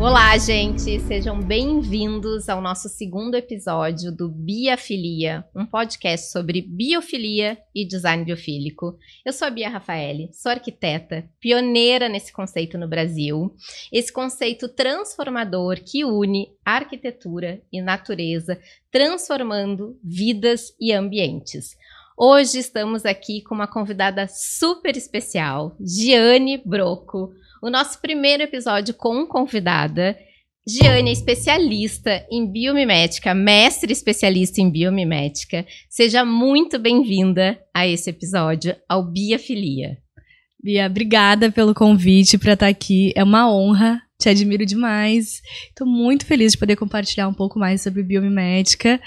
Olá, gente! Sejam bem-vindos ao nosso segundo episódio do Biafilia, um podcast sobre biofilia e design biofílico. Eu sou a Bia Rafaeli, sou arquiteta, pioneira nesse conceito no Brasil. Esse conceito transformador que une arquitetura e natureza, transformando vidas e ambientes. Hoje estamos aqui com uma convidada super especial, Giane Brocco. O nosso primeiro episódio com convidada. Giane é especialista em biomimética, mestre especialista em biomimética. Seja muito bem-vinda a esse episódio, ao Biafilia. Bia, obrigada pelo convite para estar aqui. É uma honra, te admiro demais. Estou muito feliz de poder compartilhar um pouco mais sobre biomimética.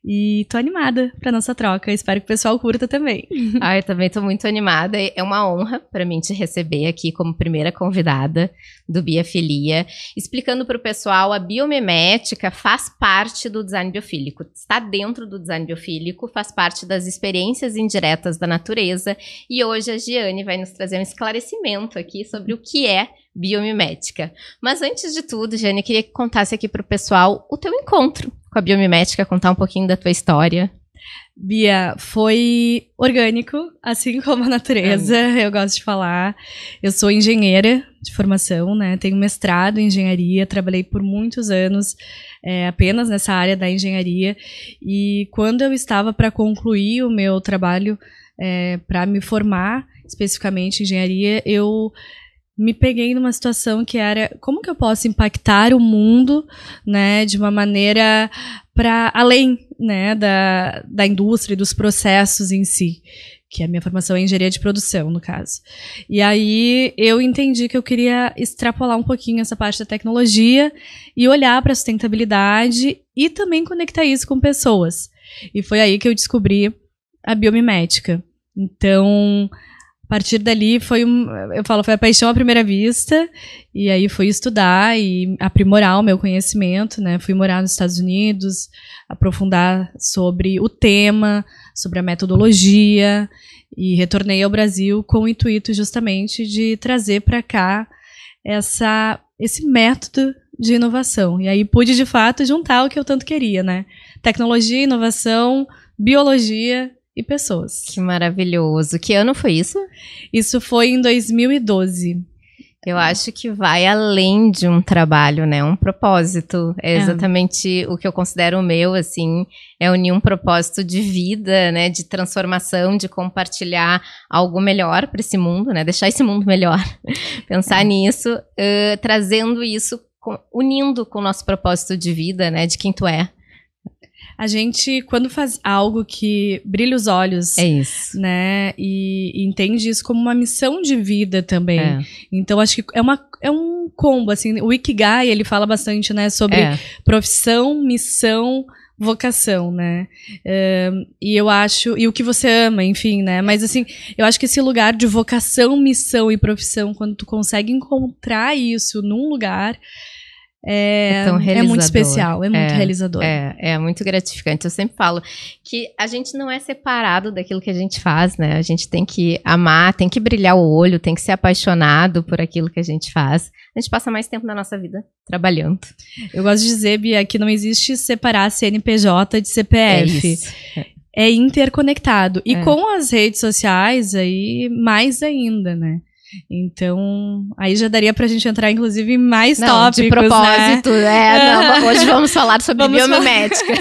E tô animada pra nossa troca, espero que o pessoal curta também. Eu também tô muito animada, é uma honra pra mim te receber aqui como primeira convidada do Biafilia. Explicando pro pessoal, a biomimética faz parte do design biofílico, está dentro do design biofílico, faz parte das experiências indiretas da natureza, e hoje a Giane vai nos trazer um esclarecimento aqui sobre o que é biomimética. Mas antes de tudo, Giane, eu queria que contasse aqui pro pessoal o teu encontro com a biomimética, contar um pouquinho da tua história. Bia, foi orgânico, assim como a natureza, eu gosto de falar. Eu sou engenheira de formação, né? Tenho mestrado em engenharia, trabalhei por muitos anos apenas nessa área da engenharia. E quando eu estava para concluir o meu trabalho, para me formar especificamente em engenharia, eu me peguei numa situação que era como que eu posso impactar o mundo, né, de uma maneira para além, né, da indústria e dos processos em si, que a minha formação é engenharia de produção, no caso. E aí eu entendi que eu queria extrapolar um pouquinho essa parte da tecnologia e olhar para a sustentabilidade e também conectar isso com pessoas. E foi aí que eu descobri a biomimética. Então, a partir dali foi a paixão à primeira vista, e aí fui estudar e aprimorar o meu conhecimento, né? Fui morar nos Estados Unidos, aprofundar sobre o tema, sobre a metodologia, e retornei ao Brasil com o intuito justamente de trazer para cá esse método de inovação. E aí pude, de fato, juntar o que eu tanto queria, né? Tecnologia, inovação, biologia e pessoas. Que maravilhoso. Que ano foi isso? Isso foi em 2012. Eu acho que vai além de um trabalho, né? Um propósito. É exatamente o que eu considero o meu, assim, é unir um propósito de vida, né? De transformação, de compartilhar algo melhor para esse mundo, né? Deixar esse mundo melhor. Pensar nisso, trazendo isso, unindo com o nosso propósito de vida, né? De quem tu é. A gente, quando faz algo que brilha os olhos, né, e entende isso como uma missão de vida também. Então, acho que é um combo, assim, o Ikigai, ele fala bastante, né, sobre profissão, missão, vocação, né, e eu acho, e o que você ama, enfim, né, mas assim, eu acho que esse lugar de vocação, missão e profissão, quando tu consegue encontrar isso num lugar, é muito especial, é muito realizador. É muito gratificante. Eu sempre falo que a gente não é separado daquilo que a gente faz, né? A gente tem que amar, tem que brilhar o olho, tem que ser apaixonado por aquilo que a gente faz. A gente passa mais tempo da nossa vida trabalhando. Eu gosto de dizer, Bia, que não existe separar CNPJ de CPF. É interconectado. E com as redes sociais, aí mais ainda, né? Então, aí já daria pra gente entrar, inclusive, em mais tópicos, de propósito, né? Hoje vamos falar sobre biomimética.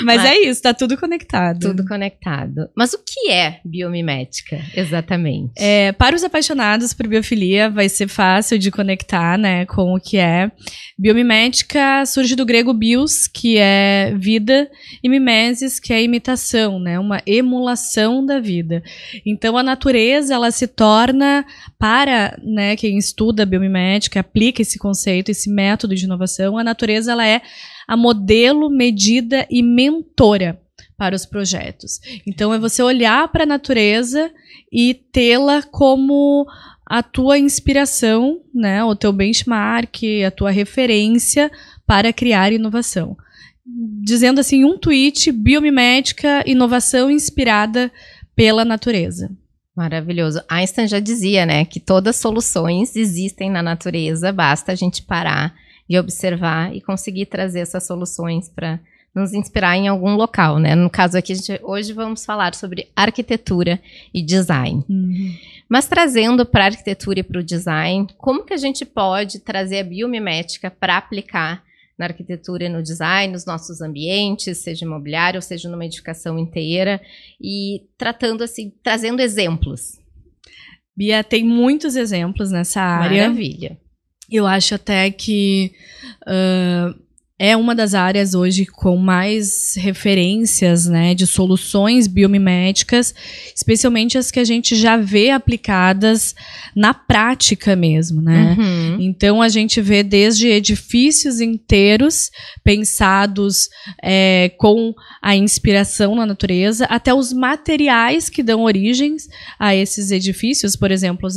Mas é isso, tá tudo conectado. Tudo conectado. Mas o que é biomimética, exatamente? Para os apaixonados por biofilia, vai ser fácil de conectar, né, com o que é. Biomimética surge do grego bios, que é vida, e mimesis, que é imitação, né, uma emulação da vida. Então, a natureza, ela se torna, para, né, quem estuda biomimética, aplica esse conceito, esse método de inovação, a natureza, ela é a modelo, medida e mentora para os projetos. Então, é você olhar para a natureza e tê-la como a tua inspiração, né, o teu benchmark, a tua referência para criar inovação. Dizendo assim, um tweet, biomimética, inovação inspirada pela natureza. Maravilhoso. Einstein já dizia, né, que todas as soluções existem na natureza, basta a gente parar e observar e conseguir trazer essas soluções para nos inspirar em algum local, né? No caso aqui, hoje vamos falar sobre arquitetura e design. Mas trazendo para a arquitetura e para o design, como que a gente pode trazer a biomimética para aplicar na arquitetura e no design, nos nossos ambientes, seja imobiliário, seja numa edificação inteira, e trazendo exemplos. Bia, tem muitos exemplos nessa área. Maravilha. Eu acho até que é uma das áreas hoje com mais referências, né, de soluções biomiméticas, especialmente as que a gente já vê aplicadas na prática mesmo, né? Então a gente vê desde edifícios inteiros pensados com a inspiração na natureza, até os materiais que dão origens a esses edifícios, por exemplo,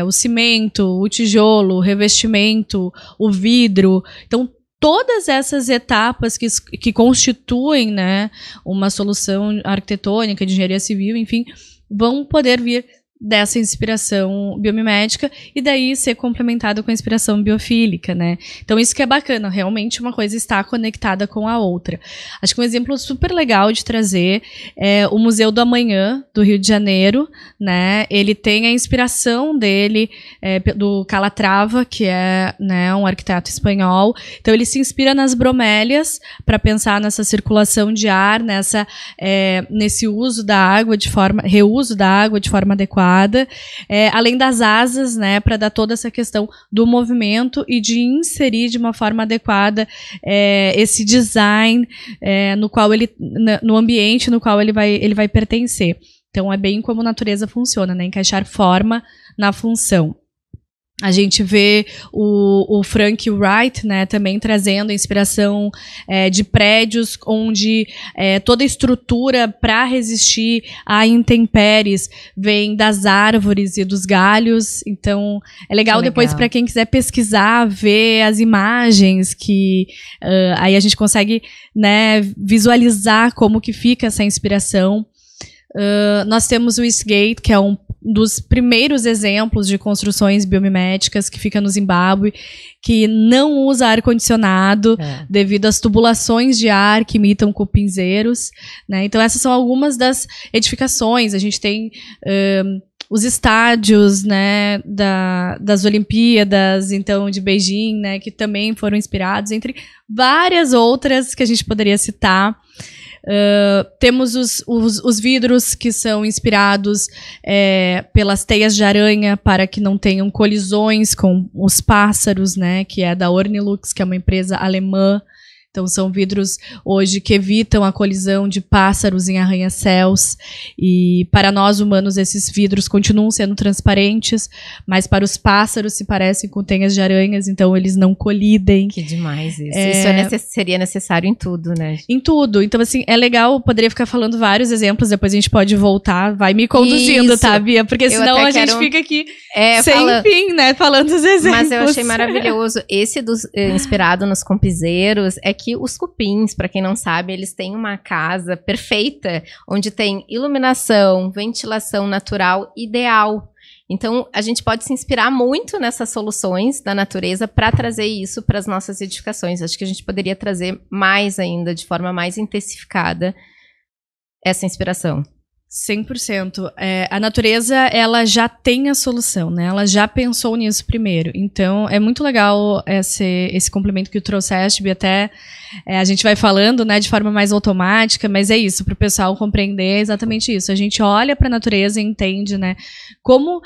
o cimento, o tijolo, o revestimento, o vidro. Então todas essas etapas que constituem, né, uma solução arquitetônica, de engenharia civil, enfim, vão poder vir dessa inspiração biomimética e daí ser complementado com a inspiração biofílica, né? Então isso que é bacana, realmente uma coisa está conectada com a outra. Acho que um exemplo super legal de trazer é o Museu do Amanhã, do Rio de Janeiro, né? Ele tem a inspiração dele do Calatrava, que é, né, um arquiteto espanhol. Então ele se inspira nas bromélias para pensar nessa circulação de ar, nesse uso da água reuso da água de forma adequada. Além das asas, né, para dar toda essa questão do movimento e de inserir de uma forma adequada esse design no ambiente no qual ele vai pertencer. Então é bem como a natureza funciona, né, encaixar forma na função. A gente vê o Frank Wright, né, também trazendo a inspiração de prédios onde toda a estrutura para resistir a intempéries vem das árvores e dos galhos. Então, é legal depois para quem quiser pesquisar, ver as imagens que aí a gente consegue, né, visualizar como que fica essa inspiração. Nós temos o Eastgate, que é um dos primeiros exemplos de construções biomiméticas, que fica no Zimbábue, que não usa ar-condicionado devido às tubulações de ar que imitam cupinzeiros, né? Então essas são algumas das edificações. A gente tem os estádios, né, das Olimpíadas, então, de Beijing, né, que também foram inspirados, entre várias outras que a gente poderia citar. Temos os vidros que são inspirados pelas teias de aranha para que não tenham colisões com os pássaros, né, que é da Ornilux, que é uma empresa alemã. Então são vidros hoje que evitam a colisão de pássaros em arranha-céus, e para nós humanos esses vidros continuam sendo transparentes, mas para os pássaros se parecem com teias de aranhas, então eles não colidem. Que demais isso. Isso seria necessário em tudo, né? Em tudo. Então assim, é legal, poderia ficar falando vários exemplos, depois a gente pode voltar, vai me conduzindo, tá, Bia? Porque senão a gente fica aqui sem fim, né, falando os exemplos. Mas eu achei maravilhoso. Esse inspirado nos cupinzeiros que os cupins, para quem não sabe, eles têm uma casa perfeita, onde tem iluminação, ventilação natural ideal. Então, a gente pode se inspirar muito nessas soluções da natureza para trazer isso para as nossas edificações. Acho que a gente poderia trazer mais ainda, de forma mais intensificada, essa inspiração. 100%. A natureza, ela já tem a solução, né? Ela já pensou nisso primeiro. Então, é muito legal esse complemento que tu trouxeste, Bia, até a gente vai falando, né, de forma mais automática, mas é isso, para o pessoal compreender exatamente isso. A gente olha para a natureza e entende, né, como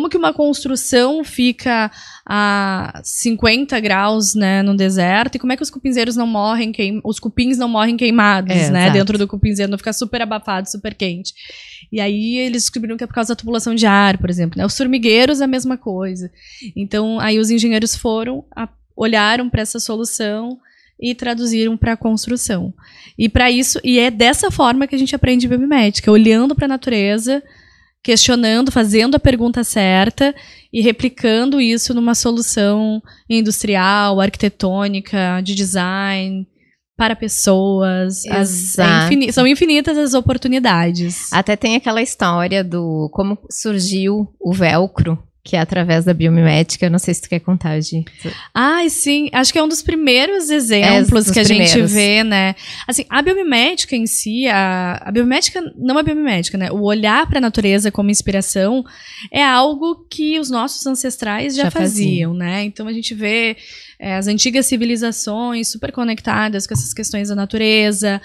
que uma construção fica a 50 graus, né, no deserto, e como é que os cupinzeiros não morrem, os cupins não morrem queimados, né, exato, dentro do cupinzeiro, não fica super abafado, super quente. E aí eles descobriram que é por causa da tubulação de ar, por exemplo, né? Os formigueiros, a mesma coisa. Então, aí os engenheiros olharam para essa solução e traduziram para a construção. E para isso, e é dessa forma que a gente aprende biomimética, olhando para a natureza, questionando, fazendo a pergunta certa e replicando isso numa solução industrial, arquitetônica, de design. para pessoas. Exato. São infinitas as oportunidades. Até tem aquela história do como surgiu o velcro, que é através da biomimética. Eu não sei se tu quer contar, Gi. Sim. Acho que é um dos primeiros exemplos que a gente vê, né? Assim, a biomimética em si, a biomimética, não a biomimética, né? O olhar para a natureza como inspiração é algo que os nossos ancestrais já faziam, né? Então a gente vê as antigas civilizações super conectadas com essas questões da natureza,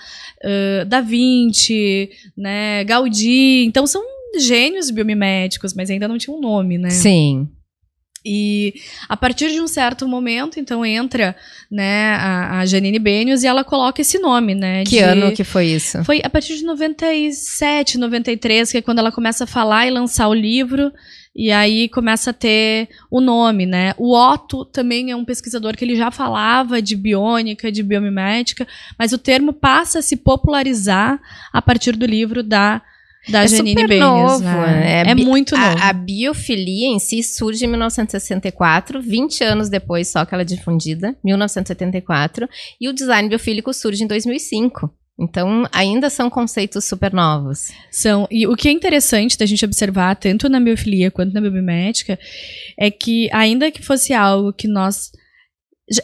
Da Vinci, né? Gaudí. Então são gênios biomiméticos, mas ainda não tinha um nome, né? Sim. E a partir de um certo momento, então, entra, né, a Janine Benyus e ela coloca esse nome, né? Que ano que foi isso? Foi a partir de 97, 93, que é quando ela começa a falar e lançar o livro, e aí começa a ter o nome, né? O Otto também é um pesquisador que ele já falava de biônica, de biomimética, mas o termo passa a se popularizar a partir do livro da Janine Benyus, né? É muito novo. A biofilia em si surge em 1964, 20 anos depois só que ela é difundida, 1974, e o design biofílico surge em 2005. Então, ainda são conceitos super novos. E o que é interessante da gente observar, tanto na biofilia quanto na biomimética, é que, ainda que fosse algo que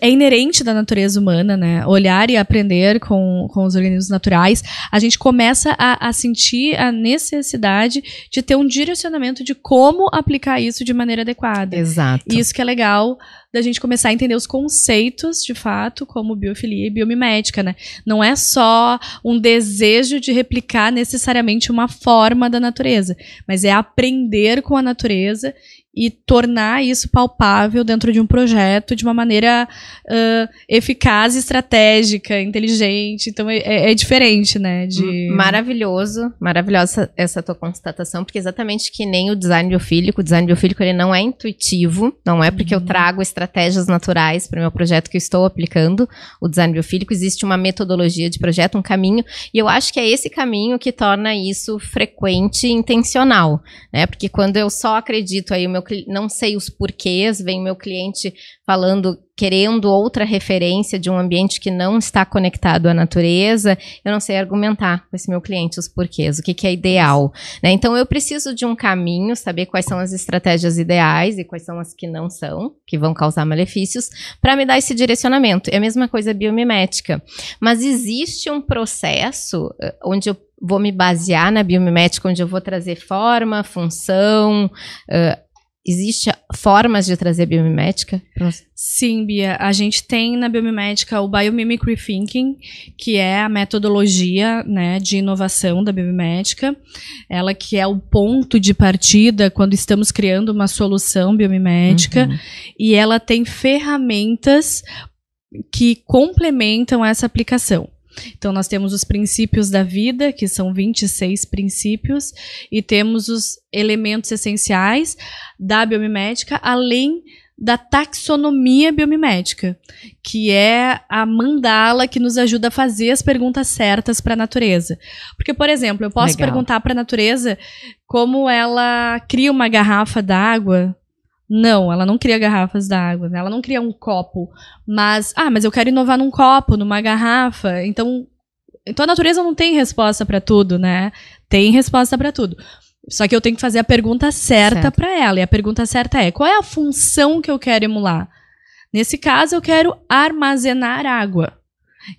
é inerente da natureza humana, né? Olhar e aprender com os organismos naturais, a gente começa a sentir a necessidade de ter um direcionamento de como aplicar isso de maneira adequada. Exato. E isso que é legal da gente começar a entender os conceitos, de fato, como biofilia e biomimética, né? Não é só um desejo de replicar necessariamente uma forma da natureza, mas é aprender com a natureza e tornar isso palpável dentro de um projeto de uma maneira eficaz, estratégica, inteligente. Então, é diferente, né? Maravilhosa essa tua constatação, porque exatamente que nem o design biofílico ele não é intuitivo, não é porque eu trago estratégias naturais para o meu projeto que eu estou aplicando o design biofílico, existe uma metodologia de projeto, um caminho, e eu acho que é esse caminho que torna isso frequente e intencional, né? Porque quando eu só acredito aí, não sei os porquês, vem meu cliente falando, querendo outra referência de um ambiente que não está conectado à natureza, eu não sei argumentar com esse meu cliente os porquês, o que é ideal, né? Então eu preciso de um caminho, saber quais são as estratégias ideais e quais são as que não são, que vão causar malefícios, para me dar esse direcionamento. É a mesma coisa biomimética, mas existe um processo onde eu vou me basear na biomimética, onde eu vou trazer forma, função. Existem formas de trazer biomimética? Sim, Bia. A gente tem na biomimética o Biomimicry Thinking, que é a metodologia, né, de inovação da biomimética. Ela que é o ponto de partida quando estamos criando uma solução biomimética. E ela tem ferramentas que complementam essa aplicação. Então, nós temos os princípios da vida, que são 26 princípios, e temos os elementos essenciais da biomimética, além da taxonomia biomimética, que é a mandala que nos ajuda a fazer as perguntas certas para a natureza. Porque, por exemplo, eu posso perguntar para a natureza como ela cria uma garrafa d'água. Não, ela não cria garrafas d'água, né? Ela não cria um copo, mas eu quero inovar num copo, numa garrafa. Então a natureza não tem resposta para tudo, né? Tem resposta para tudo. Só que eu tenho que fazer a pergunta certa para ela. E a pergunta certa é: qual é a função que eu quero emular? Nesse caso, eu quero armazenar água.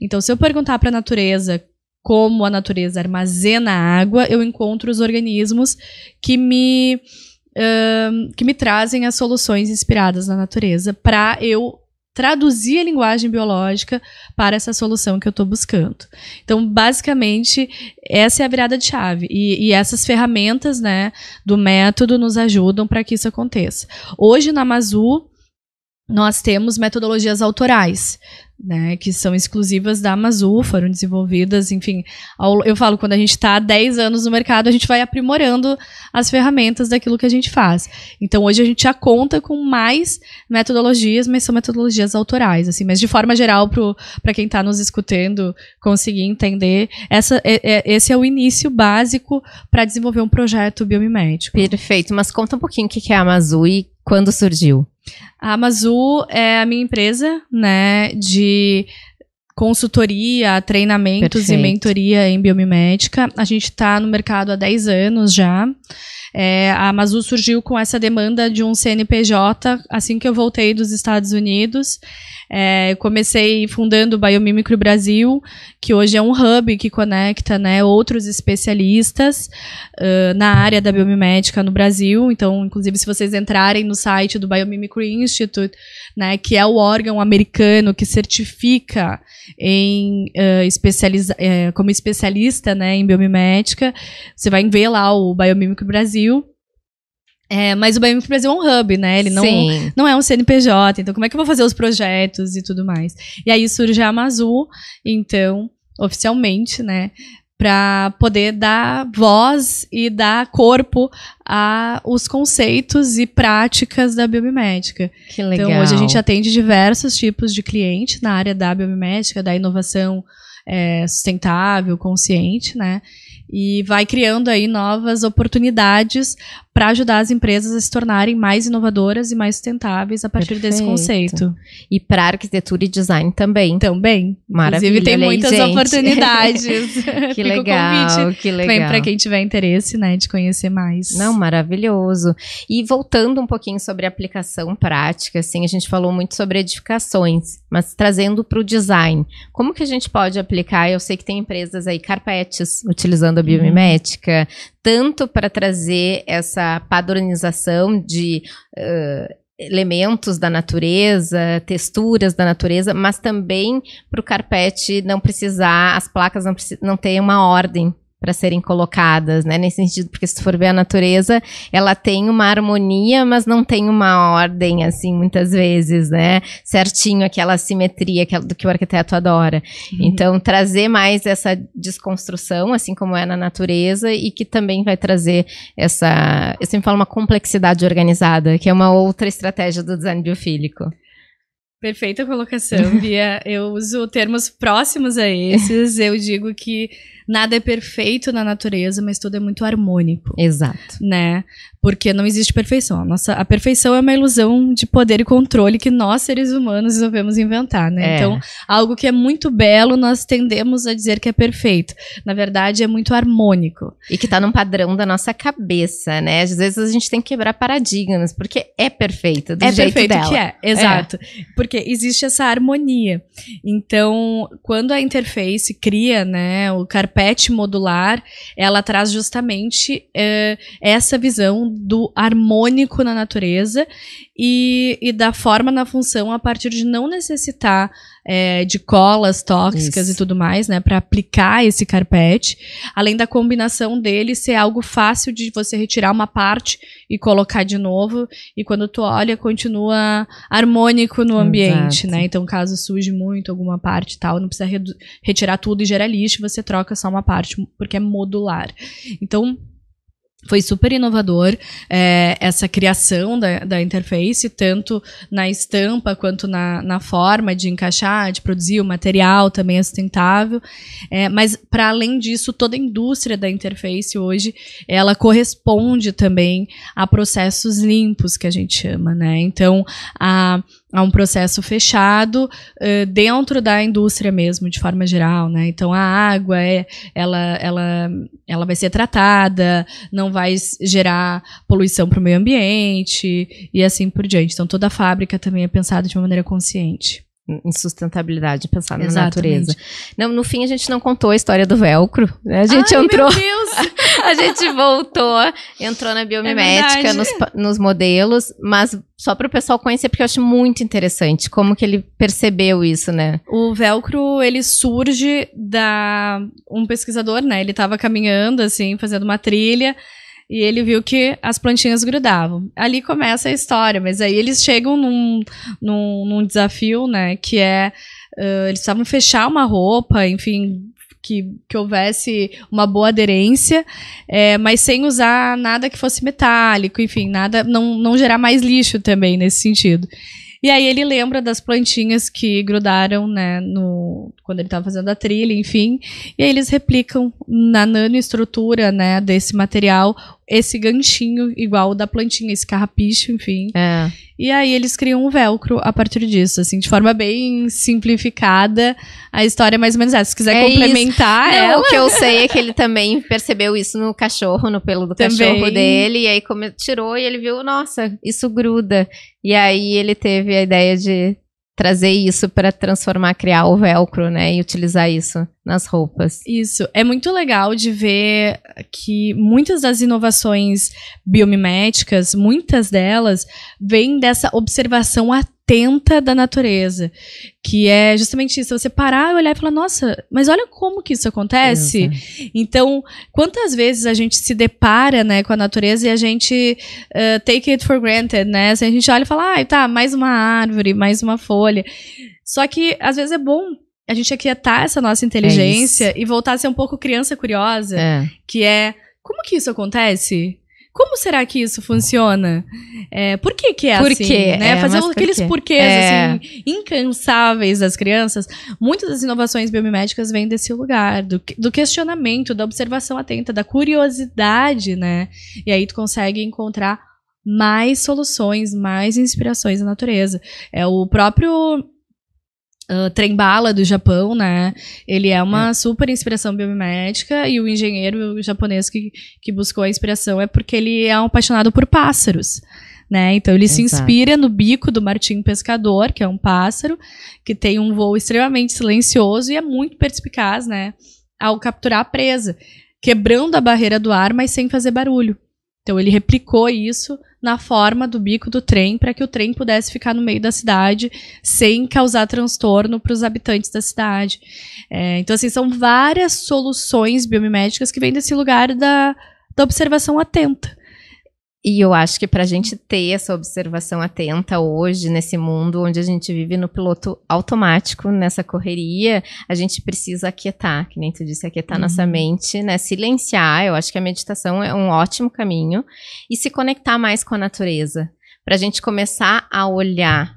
Então, se eu perguntar para a natureza como a natureza armazena água, eu encontro os organismos que me trazem as soluções inspiradas na natureza para eu traduzir a linguagem biológica para essa solução que eu estou buscando. Então, basicamente, essa é a virada de chave. E essas ferramentas, né, do método nos ajudam para que isso aconteça. Hoje, na Amazul, nós temos metodologias autorais, né, que são exclusivas da Amazul, foram desenvolvidas, enfim, eu falo, quando a gente está há 10 anos no mercado, a gente vai aprimorando as ferramentas daquilo que a gente faz. Então, hoje a gente já conta com mais metodologias, mas são metodologias autorais, assim, mas de forma geral, para quem está nos escutando conseguir entender, esse é o início básico para desenvolver um projeto biomimético. Perfeito, mas conta um pouquinho o que é a Amazul e quando surgiu. A Amazul é a minha empresa, né, de consultoria, treinamentos Perfeito. e mentoria em biomimética. A gente está no mercado há 10 anos já. A Amazul surgiu com essa demanda de um CNPJ assim que eu voltei dos Estados Unidos. Eu comecei fundando o Biomimicry Brasil, que hoje é um hub que conecta, né, outros especialistas na área da biomimética no Brasil. Então, inclusive, se vocês entrarem no site do Biomimicry Institute, né, que é o órgão americano que certifica como especialista, né, em biomimética, você vai ver lá o Biomimicry Brasil. Mas o Biomimicry Brasil é um hub, né? Ele não é um CNPJ, então como é que eu vou fazer os projetos e tudo mais? E aí surge a Amazul, então, oficialmente, né? Para poder dar voz e dar corpo aos conceitos e práticas da biomimética. Que legal. Então, hoje a gente atende diversos tipos de clientes na área da biomimética, da inovação sustentável, consciente, né? E vai criando aí novas oportunidades para ajudar as empresas a se tornarem mais inovadoras e mais sustentáveis a partir desse conceito. E para arquitetura e design também. Também. Maravilha. Inclusive, tem muitas oportunidades. Que legal, que legal. Também para quem tiver interesse, né, de conhecer mais. Não, maravilhoso. E voltando um pouquinho sobre a aplicação prática, assim, a gente falou muito sobre edificações, mas trazendo para o design. Como que a gente pode aplicar? Eu sei que tem empresas aí, carpetes, utilizando a biomimética, tanto para trazer essa padronização de elementos da natureza, texturas da natureza, mas também para o carpete não precisar, as placas não terem uma ordem para serem colocadas, né? Nesse sentido, porque se tu for ver a natureza, ela tem uma harmonia, mas não tem uma ordem, assim, muitas vezes, né? Certinho, aquela simetria do que o arquiteto adora. Então, trazer mais essa desconstrução, assim como é na natureza, e que também vai trazer essa, eu sempre falo, uma complexidade organizada, que é uma outra estratégia do design biofílico. Perfeita colocação, Bia. Eu uso termos próximos a esses. Eu digo que nada é perfeito na natureza, mas tudo é muito harmônico. Exato. Né? Porque não existe perfeição. A perfeição é uma ilusão de poder e controle que nós, seres humanos, resolvemos inventar, né? Então, algo que é muito belo, nós tendemos a dizer que é perfeito. Na verdade, é muito harmônico. E que tá num padrão da nossa cabeça, né? Às vezes a gente tem que quebrar paradigmas, porque é perfeito, do jeito perfeito dela. Que é, exato. Porque existe essa harmonia. Então, quando a interface cria, né, o carpete modular, ela traz justamente essa visão do harmônico na natureza e da forma na função a partir de não necessitar de colas tóxicas e tudo mais, né, para aplicar esse carpete, além da combinação dele ser algo fácil de você retirar uma parte e colocar de novo, e quando tu olha, continua harmônico no ambiente, né, então caso suje muito alguma parte e tal, não precisa retirar tudo e gerar lixo, você troca só uma parte, porque é modular. Então, foi super inovador essa criação da interface, tanto na estampa quanto na forma de encaixar, de produzir o material, também é sustentável. Mas, para além disso, toda a indústria da interface hoje, ela corresponde também a processos limpos, que a gente chama, né? Então, há um processo fechado dentro da indústria mesmo, de forma geral, né? Então, a água, ela vai ser tratada, não vai gerar poluição para o meio ambiente e assim por diante. Então, toda a fábrica também é pensada de uma maneira consciente. Em sustentabilidade, pensar na natureza. Não, no fim, a gente não contou a história do velcro, né? A gente entrou... Meu Deus! A gente voltou, entrou na biomimética, nos modelos, mas só para o pessoal conhecer, porque eu acho muito interessante como que ele percebeu isso, né? O velcro, ele surge um pesquisador, né? Ele estava caminhando, assim, fazendo uma trilha, e ele viu que as plantinhas grudavam. Ali começa a história, mas aí eles chegam num desafio, né, que eles precisavam fechar uma roupa, enfim, que houvesse uma boa aderência, mas sem usar nada que fosse metálico, enfim, nada, não gerar mais lixo também nesse sentido. E aí ele lembra das plantinhas que grudaram, né, quando ele estava fazendo a trilha, enfim, e aí eles replicam na nanoestrutura, né, desse material esse ganchinho igual o da plantinha, esse carrapicho, enfim. E aí eles criam um velcro a partir disso, assim, de forma bem simplificada. A história é mais ou menos essa. Se quiser complementar ela... O que eu sei é que ele também percebeu isso no cachorro, no pelo do cachorro dele. E aí tirou e ele viu, nossa, isso gruda. E aí ele teve a ideia de trazer isso para criar o velcro, né? E utilizar isso nas roupas. Isso. É muito legal de ver que muitas das inovações biomiméticas, muitas delas, vêm dessa observação atenta da natureza. Que é justamente isso. Você parar e olhar e falar, nossa, mas olha como que isso acontece. Exato. Então, quantas vezes a gente se depara, né, com a natureza e a gente take it for granted, né? Se a gente olha e fala, tá, mais uma árvore, mais uma folha. Só que, às vezes, é bom a gente aquietar essa nossa inteligência e voltar a ser um pouco criança curiosa, que é, como que isso acontece? Como será que isso funciona? Por que é assim? Quê? Né? Fazer aqueles porquês assim, incansáveis das crianças. Muitas das inovações biomiméticas vêm desse lugar, do questionamento, da observação atenta, da curiosidade, né? E aí tu consegue encontrar mais soluções, mais inspirações na natureza. É o próprio... trem-bala do Japão, né? Ele é uma super inspiração biomimética e o engenheiro japonês que buscou a inspiração é porque ele é um apaixonado por pássaros, né? Então ele se inspira no bico do martim pescador, que é um pássaro que tem um voo extremamente silencioso e é muito perspicaz, né? Ao capturar a presa, quebrando a barreira do ar, mas sem fazer barulho. Então ele replicou isso na forma do bico do trem para que o trem pudesse ficar no meio da cidade sem causar transtorno para os habitantes da cidade. Então, assim, são várias soluções biomiméticas que vêm desse lugar da observação atenta. E eu acho que para a gente ter essa observação atenta hoje, nesse mundo onde a gente vive no piloto automático, nessa correria, a gente precisa aquietar, que nem tu disse, aquietar nossa mente, né? Silenciar. Eu acho que a meditação é um ótimo caminho. E se conectar mais com a natureza. Para a gente começar a olhar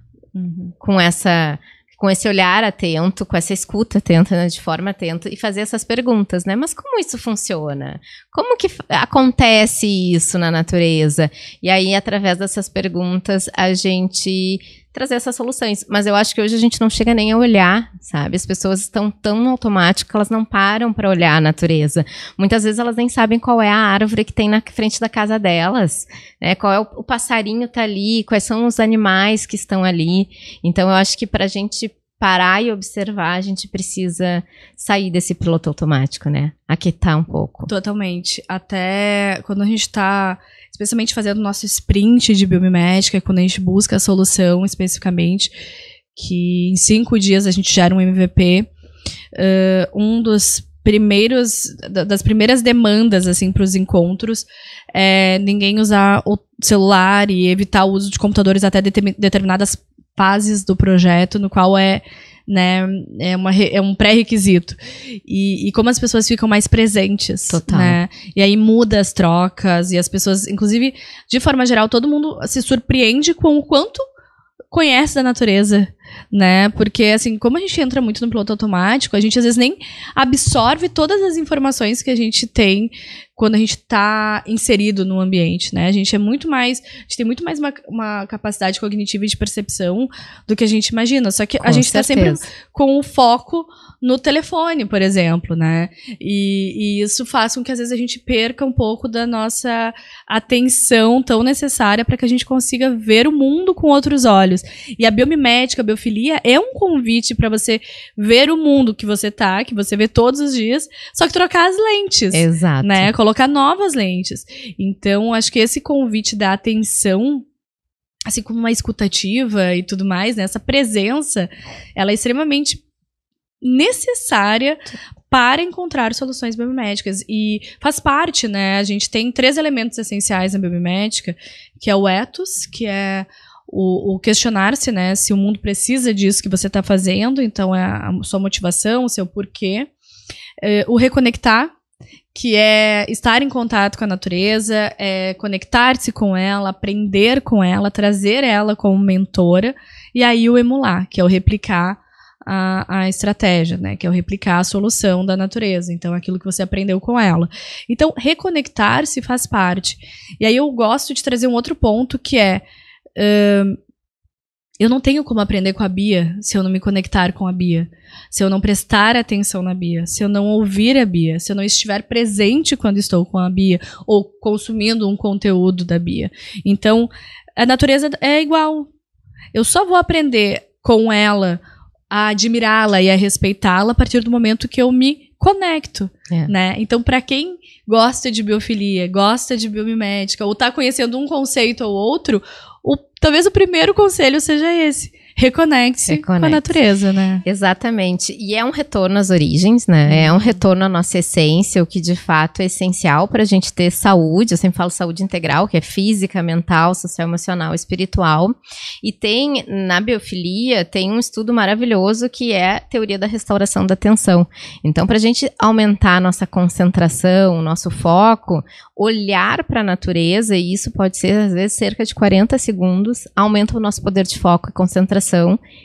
com esse olhar atento, com essa escuta atenta, né, de forma atenta, e fazer essas perguntas, né? Mas como isso funciona? Como que acontece isso na natureza? E aí, através dessas perguntas, a gente trazer essas soluções. Mas eu acho que hoje a gente não chega nem a olhar, sabe? As pessoas estão tão no automático que elas não param para olhar a natureza. Muitas vezes elas nem sabem qual é a árvore que tem na frente da casa delas, né? Qual é o passarinho que tá ali, quais são os animais que estão ali. Então eu acho que para a gente parar e observar, a gente precisa sair desse piloto automático, né? Aquietar um pouco. Totalmente. Até quando a gente está, especialmente fazendo o nosso sprint de biomimética, quando a gente busca a solução especificamente, que em 5 dias a gente gera um MVP, das primeiras demandas assim, para os encontros é ninguém usar o celular e evitar o uso de computadores até determinadas fases do projeto, no qual é um pré-requisito. E como as pessoas ficam mais presentes. Total. Né? E aí muda as trocas, e as pessoas, inclusive, de forma geral, todo mundo se surpreende com o quanto conhece da natureza, né? Porque, assim, como a gente entra muito no piloto automático, a gente às vezes nem absorve todas as informações que a gente tem quando a gente está inserido no ambiente, né? A gente tem muito mais uma capacidade cognitiva e de percepção do que a gente imagina. Só que a gente está sempre com o foco no telefone, por exemplo, né? E isso faz com que às vezes a gente perca um pouco da nossa atenção tão necessária para que a gente consiga ver o mundo com outros olhos. E a biomimética, a biofilia é um convite para você ver o mundo que você vê todos os dias, só que trocar as lentes. Exato. Né? Colocar novas lentes. Então, acho que esse convite da atenção, assim como uma escutativa e tudo mais, né? Essa presença, ela é extremamente necessária para encontrar soluções biomiméticas. E faz parte, né? A gente tem 3 elementos essenciais na biomimética, que é o ethos, que é o questionar-se, né? Se o mundo precisa disso que você está fazendo, então é a sua motivação, o seu porquê. O reconectar, que é estar em contato com a natureza, conectar-se com ela, aprender com ela, trazer ela como mentora, e aí o emular, que é o replicar a estratégia, né? Que é o replicar a solução da natureza. Então, aquilo que você aprendeu com ela. Então, reconectar-se faz parte. E aí eu gosto de trazer um outro ponto que é... eu não tenho como aprender com a Bia se eu não me conectar com a Bia, se eu não prestar atenção na Bia, se eu não ouvir a Bia, se eu não estiver presente quando estou com a Bia ou consumindo um conteúdo da Bia. Então, a natureza é igual. Eu só vou aprender com ela a admirá-la e a respeitá-la a partir do momento que eu me conecto, né? Então, para quem gosta de biofilia, gosta de biomimética, ou está conhecendo um conceito ou outro, talvez o primeiro conselho seja esse. Reconecte-se com a natureza, né? Exatamente. E é um retorno às origens, né? É um retorno à nossa essência, o que de fato é essencial para a gente ter saúde. Eu sempre falo saúde integral, que é física, mental, social, emocional, espiritual. E tem, na biofilia, tem um estudo maravilhoso que é a teoria da restauração da atenção. Então, para a gente aumentar a nossa concentração, nosso foco, olhar para a natureza, e isso pode ser, às vezes, cerca de 40 segundos, aumenta o nosso poder de foco e concentração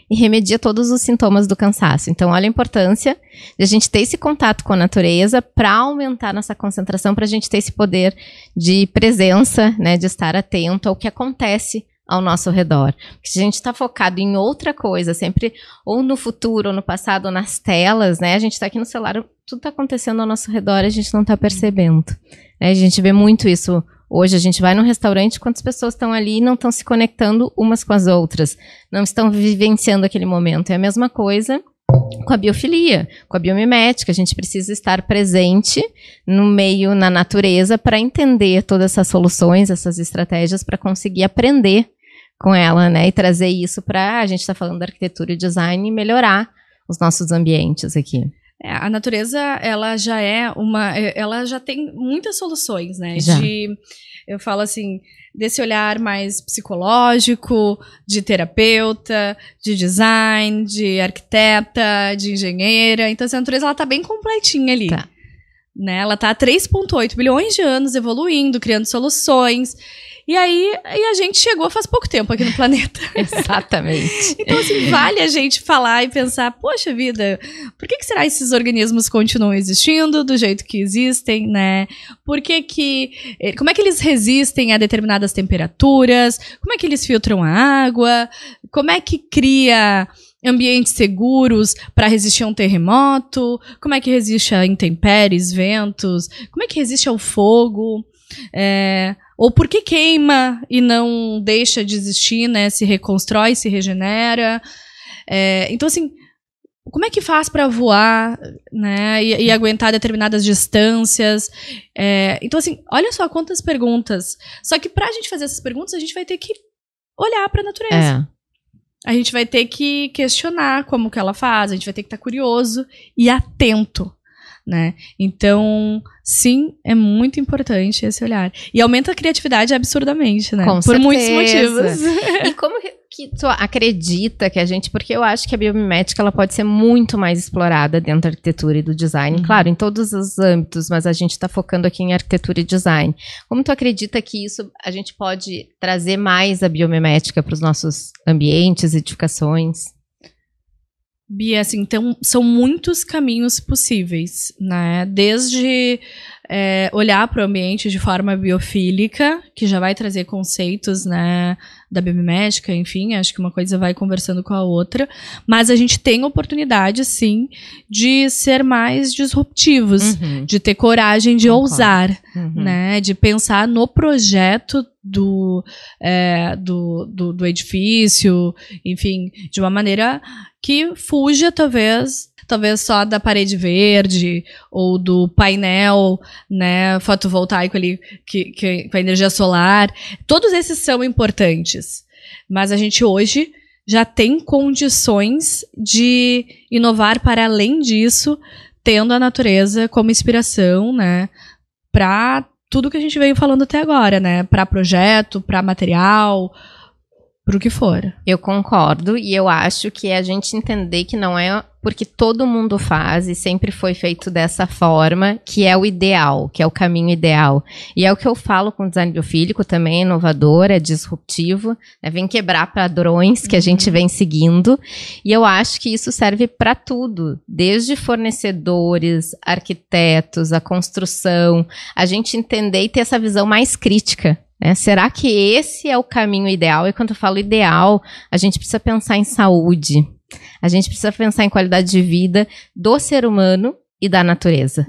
e remedia todos os sintomas do cansaço. Então, olha a importância de a gente ter esse contato com a natureza para aumentar nossa concentração, para a gente ter esse poder de presença, né, de estar atento ao que acontece ao nosso redor. Porque se a gente está focado em outra coisa, sempre ou no futuro, ou no passado, ou nas telas, né, a gente está aqui no celular, tudo está acontecendo ao nosso redor e a gente não está percebendo. Né, a gente vê muito isso. Hoje a gente vai num restaurante, quantas pessoas estão ali e não estão se conectando umas com as outras, não estão vivenciando aquele momento. É a mesma coisa com a biofilia, com a biomimética. A gente precisa estar presente no meio, na natureza, para entender todas essas soluções, essas estratégias, para conseguir aprender com ela, né? E trazer isso para, a gente está falando da arquitetura e design, e melhorar os nossos ambientes aqui. A natureza, ela já tem muitas soluções, né? Eu falo assim, desse olhar mais psicológico, de terapeuta, de design, de arquiteta, de engenheira. Então, a natureza, ela tá bem completinha ali. Tá. Né? Ela tá há 3,8 bilhões de anos evoluindo, criando soluções. E aí a gente chegou faz pouco tempo aqui no planeta. Exatamente. Então, assim, vale a gente falar e pensar, poxa vida, por que será que esses organismos continuam existindo do jeito que existem, né? Como é que eles resistem a determinadas temperaturas? Como é que eles filtram a água? Como é que cria ambientes seguros para resistir a um terremoto? Como é que resiste a intempéries, ventos? Como é que resiste ao fogo? Ou por que queima e não deixa de existir, né? Se reconstrói, se regenera. Então, assim, como é que faz para voar, né? E aguentar determinadas distâncias? Então, assim, olha só quantas perguntas. Só que para a gente fazer essas perguntas, a gente vai ter que olhar para a natureza. A gente vai ter que questionar como que ela faz, a gente vai ter que estar curioso e atento. Né? Então, sim, é muito importante esse olhar. E aumenta a criatividade absurdamente, né? Com Por certeza. Muitos motivos. E como que tu acredita que a gente... Porque eu acho que a biomimética ela pode ser muito mais explorada dentro da arquitetura e do design. Claro, em todos os âmbitos, mas a gente está focando aqui em arquitetura e design. Como tu acredita que isso a gente pode trazer mais a biomimética para os nossos ambientes, edificações? Bia, assim, então, são muitos caminhos possíveis, né? Desde olhar para o ambiente de forma biofílica, que já vai trazer conceitos, né, da biomimética, enfim, acho que uma coisa vai conversando com a outra, mas a gente tem oportunidade, sim, de ser mais disruptivos, de ter coragem de ousar, né, de pensar no projeto do edifício, enfim, de uma maneira que fuja, talvez só da parede verde ou do painel, né, fotovoltaico ali com a energia solar. Todos esses são importantes, mas a gente hoje já tem condições de inovar para além disso, tendo a natureza como inspiração, né, para tudo que a gente veio falando até agora, né, para projeto, para material, pro que for. Eu concordo, e eu acho que é a gente entender que não é porque todo mundo faz e sempre foi feito dessa forma que é o ideal, que é o caminho ideal. E é o que eu falo com o design biofílico também, é inovador, é disruptivo, né? Vem quebrar padrões que a gente vem seguindo. E eu acho que isso serve para tudo, desde fornecedores, arquitetos, a construção, a gente entender e ter essa visão mais crítica. Será que esse é o caminho ideal? E quando eu falo ideal, a gente precisa pensar em saúde, a gente precisa pensar em qualidade de vida do ser humano e da natureza.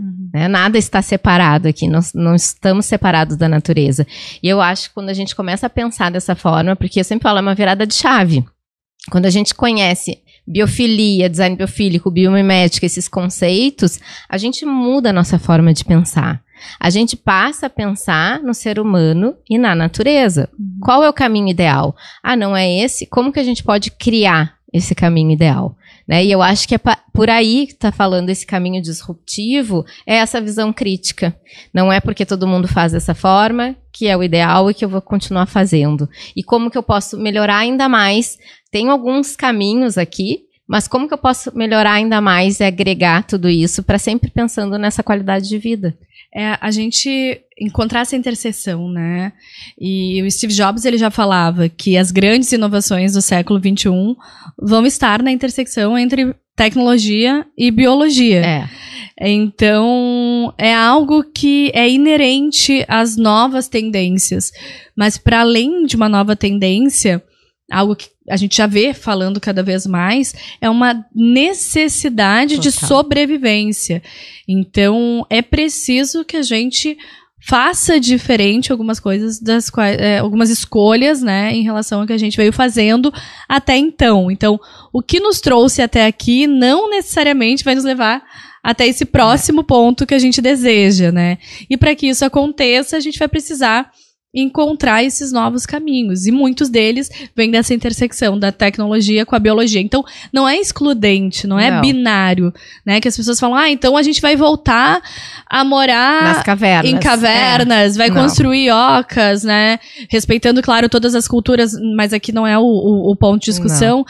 Nada está separado aqui, nós não estamos separados da natureza. E eu acho que quando a gente começa a pensar dessa forma, porque eu sempre falo, é uma virada de chave. Quando a gente conhece biofilia, design biofílico, biomimética, esses conceitos, a gente muda a nossa forma de pensar. A gente passa a pensar no ser humano e na natureza. Qual é o caminho ideal? Não é esse? Como que a gente pode criar esse caminho ideal? Né? E eu acho que é por aí que está falando esse caminho disruptivo, é essa visão crítica. Não é porque todo mundo faz dessa forma que é o ideal e que eu vou continuar fazendo. E como que eu posso melhorar ainda mais? Tenho alguns caminhos aqui, mas como que eu posso melhorar ainda mais e agregar tudo isso para sempre pensando nessa qualidade de vida? A gente encontrar essa interseção, né? E o Steve Jobs, ele já falava que as grandes inovações do século XXI vão estar na intersecção entre tecnologia e biologia. Então, é algo que é inerente às novas tendências. Mas, para além de uma nova tendência, algo que a gente já vê falando cada vez mais, é uma necessidade de sobrevivência. Então, é preciso que a gente faça diferente algumas coisas, algumas escolhas, né, em relação ao que a gente veio fazendo até então. Então, o que nos trouxe até aqui não necessariamente vai nos levar até esse próximo ponto que a gente deseja, né? E para que isso aconteça, a gente vai precisar encontrar esses novos caminhos, e muitos deles vêm dessa intersecção da tecnologia com a biologia. Então, não é excludente, não é binário, né? Que as pessoas falam, então a gente vai voltar a morar em cavernas, vai construir ocas, né? Respeitando, claro, todas as culturas, mas aqui não é o ponto de discussão.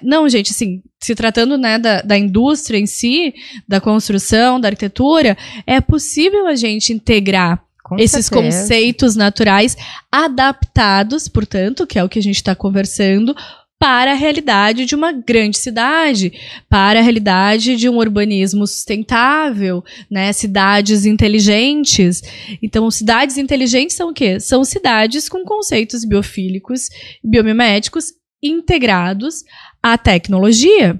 Não, gente, assim, se tratando, né, da indústria em si, da construção, da arquitetura, é possível a gente integrar esses conceitos naturais adaptados, portanto, que é o que a gente está conversando, para a realidade de uma grande cidade, para a realidade de um urbanismo sustentável, né? Cidades inteligentes. Então, cidades inteligentes são o quê? São cidades com conceitos biofílicos, biomiméticos integrados à tecnologia.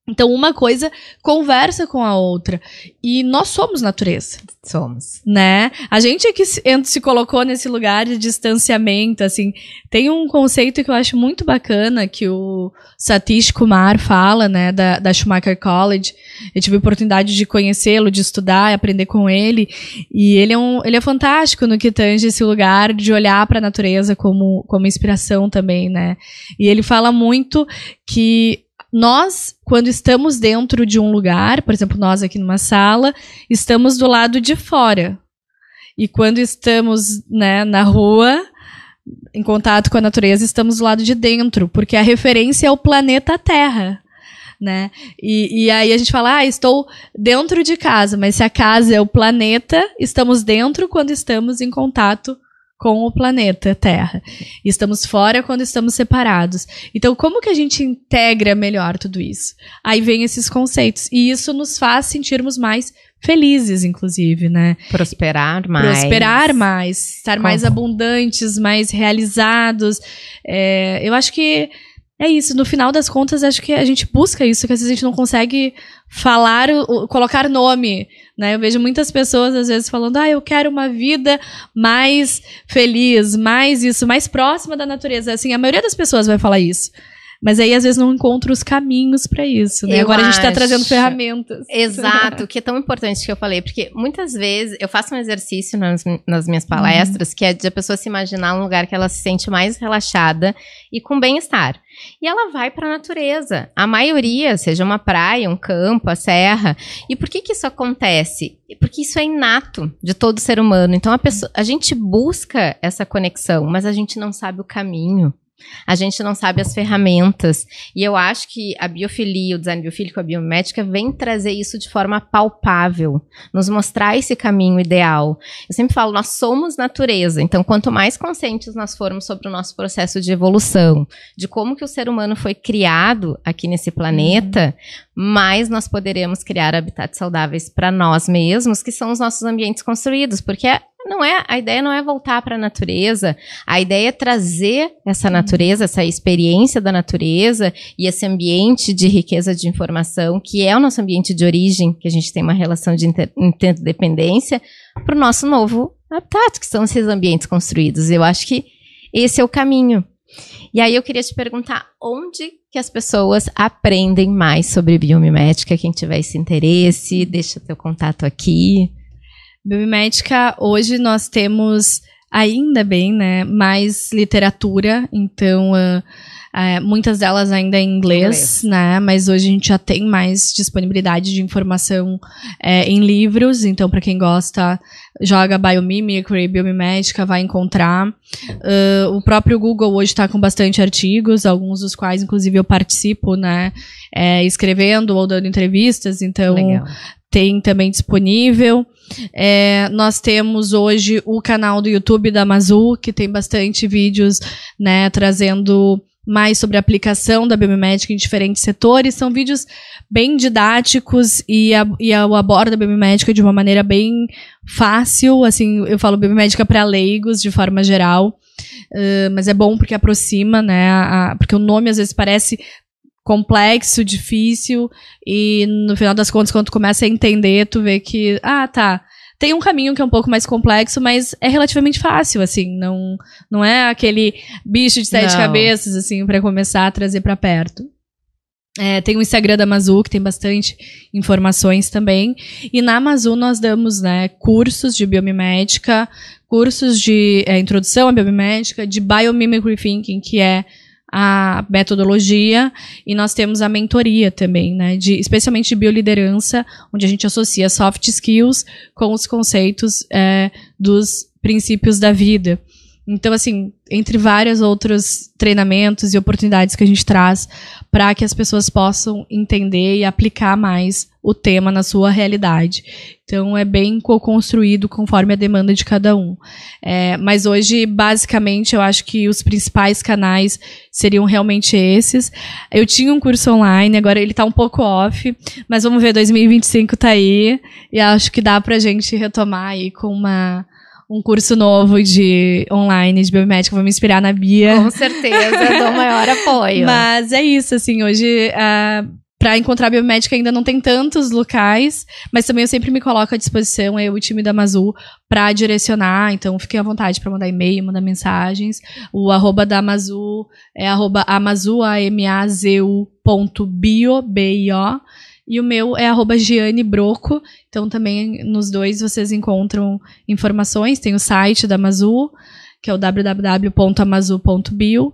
Então, uma coisa conversa com a outra. E nós somos natureza. Somos. Né? A gente é que se colocou nesse lugar de distanciamento, assim. Tem um conceito que eu acho muito bacana, que o Satish Kumar fala, né, da Schumacher College. Eu tive a oportunidade de conhecê-lo, de estudar e aprender com ele. E ele é fantástico no que tange esse lugar de olhar para a natureza como inspiração também, né? E ele fala muito que nós, quando estamos dentro de um lugar, por exemplo, nós aqui numa sala, estamos do lado de fora. E quando estamos, né, na rua, em contato com a natureza, estamos do lado de dentro, porque a referência é o planeta Terra, né? E aí a gente fala, estou dentro de casa, mas se a casa é o planeta, estamos dentro quando estamos em contato com o planeta Terra. E estamos fora quando estamos separados. Então, como que a gente integra melhor tudo isso? Aí vem esses conceitos. E isso nos faz sentirmos mais felizes, inclusive, né? Prosperar mais. Estar mais abundantes, mais realizados. Eu acho que é isso. No final das contas, acho que a gente busca isso, que às vezes a gente não consegue falar, colocar nome, né? Eu vejo muitas pessoas, às vezes, falando, eu quero uma vida mais feliz, mais isso, mais próxima da natureza. Assim, a maioria das pessoas vai falar isso. Mas aí, às vezes, não encontra os caminhos para isso, né? Agora a gente está trazendo ferramentas. Exato, que é tão importante que eu falei, porque muitas vezes eu faço um exercício nas minhas palestras, que é de a pessoa se imaginar um lugar que ela se sente mais relaxada e com bem-estar. E ela vai para a natureza. A maioria, seja uma praia, um campo, a serra. E por que isso acontece? Porque isso é inato de todo ser humano. Então, a gente busca essa conexão, mas a gente não sabe o caminho. A gente não sabe as ferramentas. E eu acho que a biofilia, o design biofílico, a biomimética vem trazer isso de forma palpável, nos mostrar esse caminho ideal. Eu sempre falo, nós somos natureza. Então, quanto mais conscientes nós formos sobre o nosso processo de evolução, de como que o ser humano foi criado aqui nesse planeta, mais nós poderemos criar habitats saudáveis para nós mesmos, que são os nossos ambientes construídos. Porque a ideia não é voltar para a natureza, a ideia é trazer essa natureza, essa experiência da natureza e esse ambiente de riqueza de informação, que é o nosso ambiente de origem, que a gente tem uma relação de interdependência, para o nosso novo habitat, que são esses ambientes construídos. Eu acho que esse é o caminho. E aí eu queria te perguntar, onde que as pessoas aprendem mais sobre biomimética? Quem tiver esse interesse, deixa teu contato aqui. Biomimética, hoje nós temos, ainda bem, né, mais literatura, então muitas delas ainda em inglês, né, mas hoje a gente já tem mais disponibilidade de informação em livros, então para quem gosta, joga Biomimicry, Biomimética, vai encontrar. O próprio Google hoje está com bastante artigos, alguns dos quais inclusive eu participo, né, escrevendo ou dando entrevistas, então legal. Tem também disponível. Nós temos hoje o canal do YouTube da Amazul, que tem bastante vídeos, né, trazendo mais sobre a aplicação da biomimética em diferentes setores. São vídeos bem didáticos e aborda a biomimética de uma maneira bem fácil. Assim, eu falo biomimética para leigos, de forma geral. Mas é bom porque aproxima, né, porque o nome às vezes parece complexo, difícil, e no final das contas, quando tu começa a entender, tu vê que, tem um caminho que é um pouco mais complexo, mas é relativamente fácil, assim, não é aquele bicho de 7 cabeças, assim, pra começar a trazer pra perto. Tem o Instagram da Amazul, que tem bastante informações também, e na Amazul nós damos, né, cursos de biomimética, cursos de introdução à biomimética, de Biomimicry Thinking, que é a metodologia, e nós temos a mentoria também, né, especialmente de bioliderança, onde a gente associa soft skills com os conceitos dos princípios da vida. Então, assim, entre vários outros treinamentos e oportunidades que a gente traz para que as pessoas possam entender e aplicar mais o tema na sua realidade. Então, é bem co-construído conforme a demanda de cada um. Mas hoje, basicamente, eu acho que os principais canais seriam realmente esses. Eu tinha um curso online, agora ele tá um pouco off, mas vamos ver, 2025 tá aí, e acho que dá pra gente retomar aí com um curso novo de online de biomimética. Vou me inspirar na Bia. Com certeza, dou o maior apoio. Mas é isso, assim, hoje, para encontrar biomimética ainda não tem tantos locais, mas também eu sempre me coloco à disposição, eu e o time da Amazul, para direcionar, então fiquem à vontade para mandar e-mail, mandar mensagens. O @ da Amazul é @amazul, amazu.bio, B-I-O. E o meu é @Giane Broco. Então, também nos dois vocês encontram informações. Tem o site da Amazul, que é o www.amazul.bio.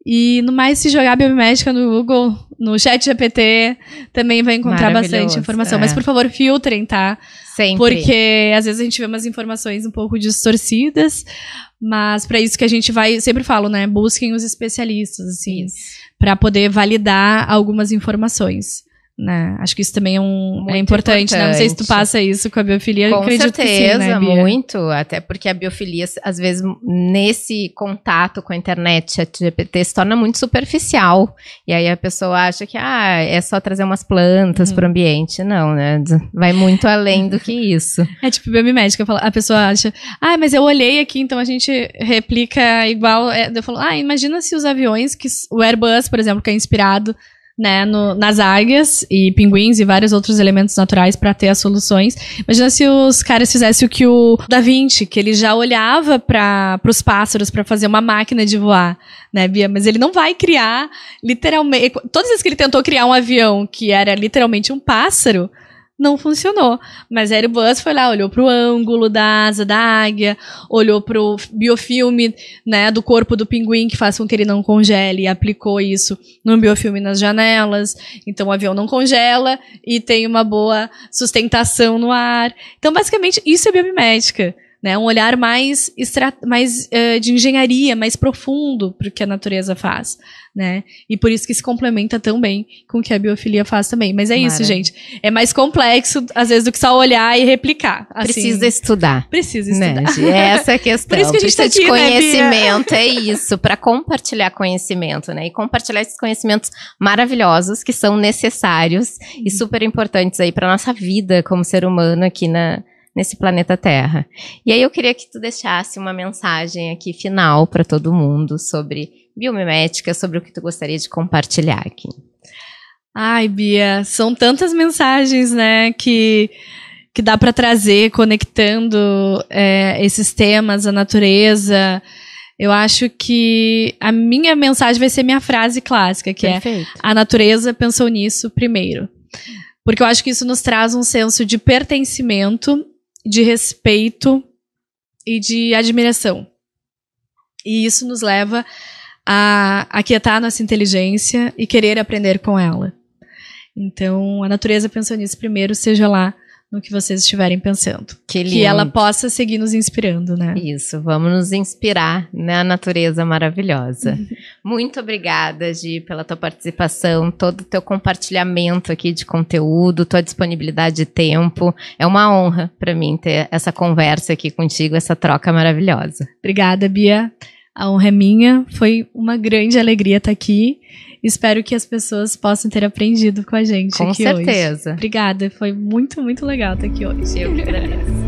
E, no mais, se jogar biomimética no Google, no ChatGPT, também vai encontrar bastante informação. Mas, por favor, filtrem, tá? Sempre. Porque, às vezes, a gente vê umas informações um pouco distorcidas. Mas, para isso que a gente vai... Sempre falo, né? Busquem os especialistas, assim, para poder validar algumas informações. Né? Acho que isso também é importante, né? Não sei se tu passa isso com a biofilia. Com acredito certeza, que sim, né, Bia? muito. Até porque a biofilia, às vezes, nesse contato com a internet, ChatGPT, se torna muito superficial. E aí a pessoa acha que é só trazer umas plantas pro ambiente. Não, né? Vai muito além do que isso. É tipo biomimética. A pessoa acha, mas eu olhei aqui, então a gente replica igual. Eu falo, imagina se os aviões, o Airbus, por exemplo, que é inspirado, né, nas águias e pinguins e vários outros elementos naturais para ter as soluções. Imagina se os caras fizessem o que o Da Vinci, que ele já olhava para os pássaros para fazer uma máquina de voar, né, Bia? Mas ele não vai criar, literalmente... Todas as vezes que ele tentou criar um avião que era literalmente um pássaro, não funcionou. Mas a Airbus foi lá, olhou pro ângulo da asa da águia, olhou pro biofilme, né, do corpo do pinguim, que faz com que ele não congele, e aplicou isso no biofilme nas janelas. Então o avião não congela e tem uma boa sustentação no ar. Então, basicamente, isso é biomimética, né? Um olhar mais de engenharia, mais profundo para o que a natureza faz, né? E por isso que se complementa tão bem com o que a biofilia faz também. Mas é isso, gente. É mais complexo, às vezes, do que só olhar e replicar. Assim, precisa estudar. Precisa estudar. Né? Essa é a questão. Por isso que a gente precisa tá aqui, de conhecimento, né, é isso, para compartilhar conhecimento, né? E compartilhar esses conhecimentos maravilhosos que são necessários e super importantes aí para nossa vida como ser humano aqui nesse planeta Terra. E aí eu queria que tu deixasse uma mensagem aqui final para todo mundo sobre biomimética, sobre o que tu gostaria de compartilhar aqui. Ai, Bia, são tantas mensagens, né, que dá para trazer, conectando esses temas, a natureza. Eu acho que a minha mensagem vai ser minha frase clássica, que Perfeito. é: a natureza pensou nisso primeiro. Porque eu acho que isso nos traz um senso de pertencimento, de respeito e de admiração. E isso nos leva a aquietar a nossa inteligência e querer aprender com ela. Então, a natureza pensou nisso primeiro, seja lá no que vocês estiverem pensando. Que lindo. Que ela possa seguir nos inspirando, né? Isso, vamos nos inspirar na natureza maravilhosa. Muito obrigada, Gi, pela tua participação, todo o teu compartilhamento aqui de conteúdo, tua disponibilidade de tempo. É uma honra para mim ter essa conversa aqui contigo, essa troca maravilhosa. Obrigada, Bia. A honra é minha. Foi uma grande alegria estar aqui. Espero que as pessoas possam ter aprendido com a gente aqui hoje. Com certeza. Obrigada. Foi muito, muito legal estar aqui hoje. Eu que agradeço.